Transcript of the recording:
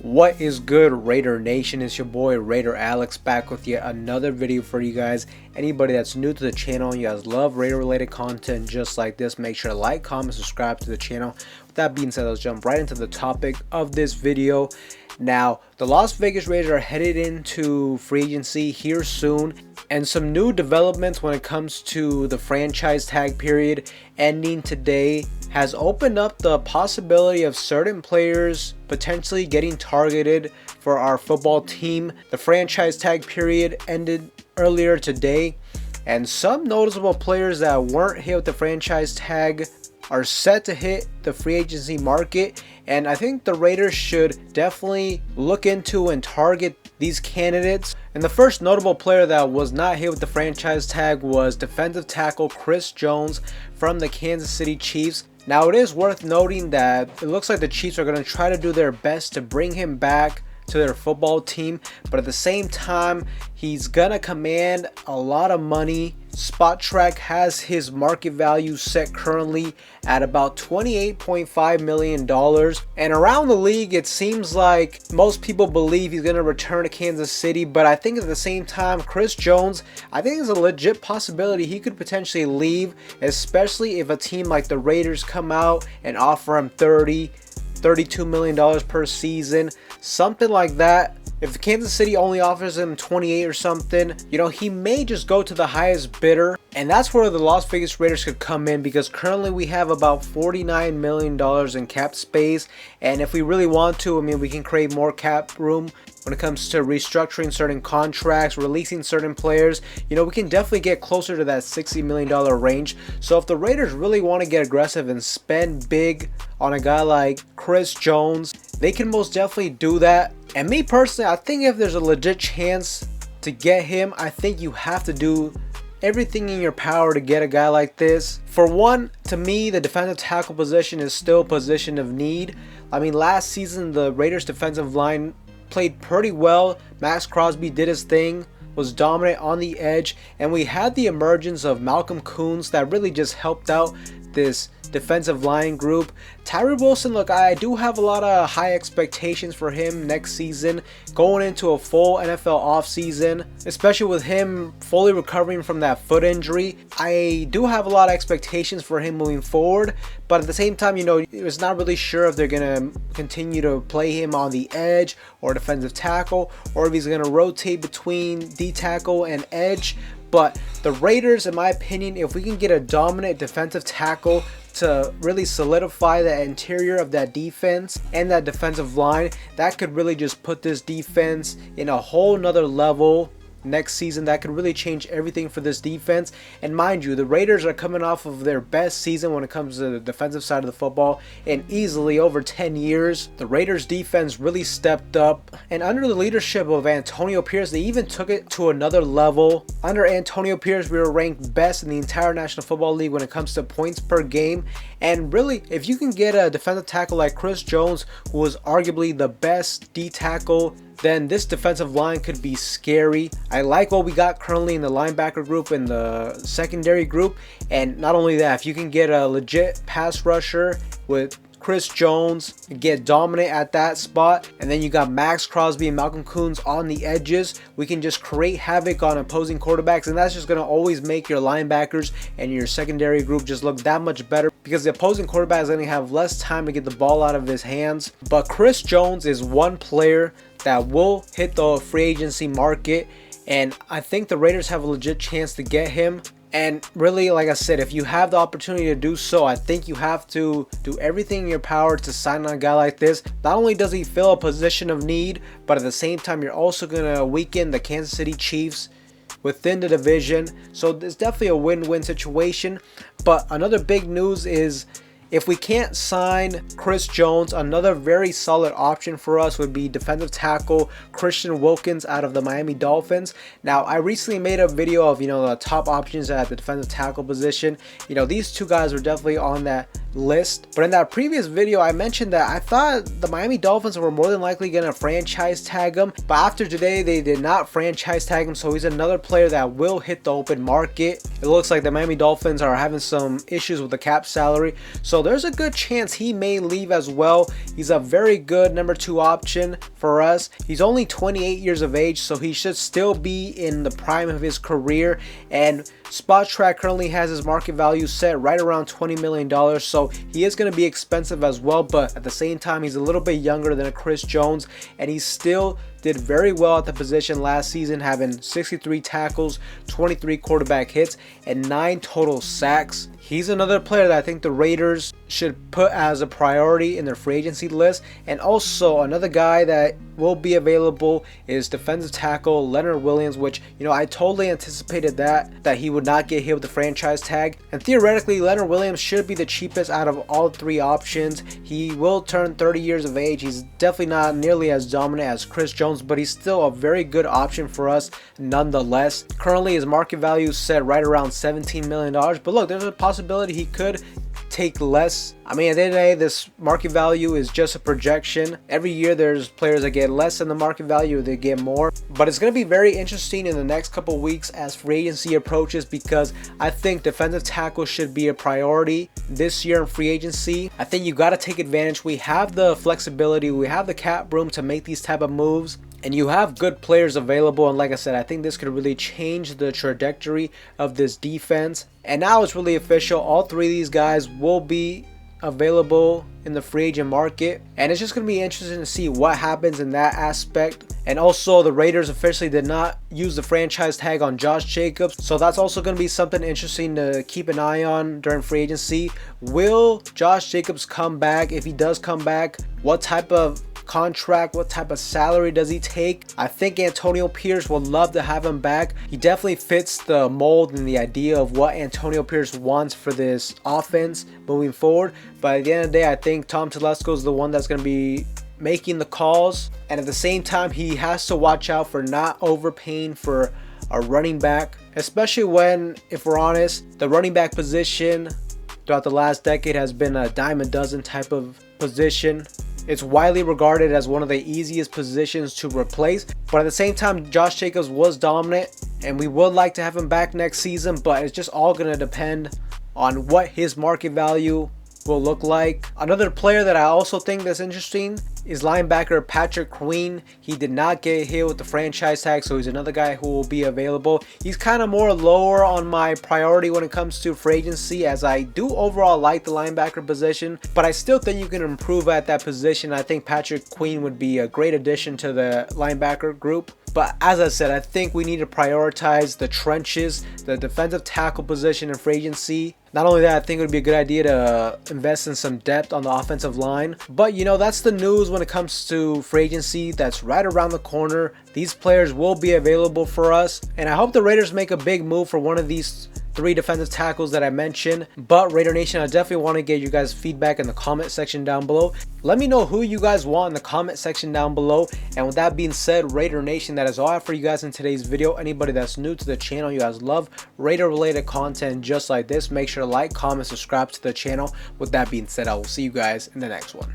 What is good, Raider Nation? It's your boy Raider Alex back with yet another video for you guys. Anybody that's new to the channel and you guys love Raider related content just like this, make sure to like, comment, subscribe to the channel. With that being said, let's jump right into the topic of this video. Now, the Las Vegas Raiders are headed into free agency here soon, and some new developments when it comes to the franchise tag period ending today has opened up the possibility of certain players potentially getting targeted for our football team. The franchise tag period ended earlier today, and some noticeable players that weren't hit with the franchise tag are set to hit the free agency market, and I think the Raiders should definitely look into and target these candidates. And the first notable player that was not hit with the franchise tag was defensive tackle Chris Jones from the Kansas City Chiefs. Now, it is worth noting that it looks like the Chiefs are going to try to do their best to bring him back to their football team, but at the same time, he's gonna command a lot of money. Spot Track has his market value set currently at about $28.5 million, and around the league it seems like most people believe he's gonna return to Kansas City, but I think at the same time, Chris Jones, I think is a legit possibility he could potentially leave, especially if a team like the Raiders come out and offer him $32 million per season, something like that. If Kansas City only offers him 28 or something, you know, he may just go to the highest bidder, and that's where the Las Vegas Raiders could come in, because currently we have about $49 million in cap space, and if we really want to, I mean, we can create more cap room when it comes to restructuring certain contracts, releasing certain players. You know, we can definitely get closer to that $60 million range. So if the Raiders really want to get aggressive and spend big on a guy like Chris Jones, they can most definitely do that. And me personally, I think if there's a legit chance to get him, I think you have to do everything in your power to get a guy like this. For one, to me, the defensive tackle position is still a position of need. I mean, last season, the Raiders defensive line played pretty well. Max Crosby did his thing, was dominant on the edge, and we had the emergence of Malcolm Koonce that really just helped out this defensive line group. Tyree Wilson, look, I do have a lot of high expectations for him next season, going into a full NFL offseason, especially with him fully recovering from that foot injury. I do have a lot of expectations for him moving forward, but at the same time, you know, it's not really sure if they're going to continue to play him on the edge or defensive tackle, or if he's going to rotate between D-tackle and edge. But the Raiders, in my opinion, if we can get a dominant defensive tackle to really solidify the interior of that defense and that defensive line, that could really just put this defense in a whole nother level next season. That could really change everything for this defense. And mind you, the Raiders are coming off of their best season when it comes to the defensive side of the football in easily over 10 years. The Raiders defense really stepped up, and under the leadership of Antonio Pierce, they even took it to another level. Under Antonio Pierce, we were ranked best in the entire National Football League when it comes to points per game. And really, if you can get a defensive tackle like Chris Jones, who is arguably the best D tackle, then this defensive line could be scary. I like what we got currently in the linebacker group and the secondary group. And not only that, if you can get a legit pass rusher with Chris Jones, get dominant at that spot, and then you got Max Crosby and Malcolm Koonce on the edges, we can just create havoc on opposing quarterbacks, and that's just going to always make your linebackers and your secondary group just look that much better, because the opposing quarterback is going to have less time to get the ball out of his hands. But Chris Jones is one player that will hit the free agency market, and I think the Raiders have a legit chance to get him. And really, like I said, if you have the opportunity to do so, I think you have to do everything in your power to sign on a guy like this. Not only does he fill a position of need, but at the same time, you're also going to weaken the Kansas City Chiefs within the division. So it's definitely a win-win situation. But another big news is, if we can't sign Chris Jones, another very solid option for us would be defensive tackle Christian Wilkins out of the Miami Dolphins. Now, I recently made a video of, you know, the top options at the defensive tackle position. You know, these two guys were definitely on that list. But in that previous video, I mentioned that I thought the Miami Dolphins were more than likely going to franchise tag him. But after today, they did not franchise tag him. So he's another player that will hit the open market. It looks like the Miami Dolphins are having some issues with the cap salary. So so there's a good chance he may leave as well. He's a very good number 2 option for us. He's only 28 years of age, so he should still be in the prime of his career, and Spot Track currently has his market value set right around $20 million, so he is going to be expensive as well, but at the same time he's a little bit younger than a Chris Jones, and he still did very well at the position last season, having 63 tackles, 23 quarterback hits, and 9 total sacks. He's another player that I think the Raiders should put as a priority in their free agency list. And also another guy that will be available is defensive tackle Leonard Williams, which, you know, I totally anticipated that he would not get hit with the franchise tag. And theoretically, Leonard Williams should be the cheapest out of all 3 options. He will turn 30 years of age. He's definitely not nearly as dominant as Chris Jones, but he's still a very good option for us nonetheless. Currently, his market value is set right around $17 million. But look, there's a possibility he could take less. I mean, at the end of the day, this market value is just a projection. Every year there's players that get less than the market value, they get more. But it's going to be very interesting in the next couple weeks as free agency approaches, because I think defensive tackle should be a priority this year in free agency. I think you got to take advantage. We have the flexibility, we have the cap room to make these type of moves, and you have good players available. And like I said, I think this could really change the trajectory of this defense. And now it's really official. All 3 of these guys will be available in the free agent market, and it's just going to be interesting to see what happens in that aspect. And also, the Raiders officially did not use the franchise tag on Josh Jacobs, so that's also going to be something interesting to keep an eye on during free agency. Will Josh Jacobs come back? If he does come back, what type of contract, what type of salary does he take? I think Antonio Pierce would love to have him back. He definitely fits the mold and the idea of what Antonio Pierce wants for this offense moving forward. But at the end of the day, I think Tom Telesco is the one that's going to be making the calls, and at the same time he has to watch out for not overpaying for a running back, especially when, if we're honest, the running back position throughout the last decade has been a dime a dozen type of position. It's widely regarded as one of the easiest positions to replace, but at the same time, Josh Jacobs was dominant, and we would like to have him back next season, but it's just all going to depend on what his market value will look like. Another player that I also think that's interesting is linebacker Patrick Queen. He did not get hit with the franchise tag, so he's another guy who will be available. He's kind of more lower on my priority when it comes to free agency, as I do overall like the linebacker position, but I still think you can improve at that position. I think Patrick Queen would be a great addition to the linebacker group. But as I said, I think we need to prioritize the trenches, the defensive tackle position in free agency. Not only that, I think it would be a good idea to invest in some depth on the offensive line. But, you know, that's the news when it comes to free agency. That's right around the corner. These players will be available for us, and I hope the Raiders make a big move for one of these 3 defensive tackles that I mentioned. But Raider Nation, I definitely want to get you guys feedback in the comment section down below. Let me know who you guys want in the comment section down below. And with that being said, Raider Nation, that is all I have for you guys in today's video. Anybody that's new to the channel, you guys love Raider related content just like this, make sure to like, comment, subscribe to the channel. With that being said, I will see you guys in the next one.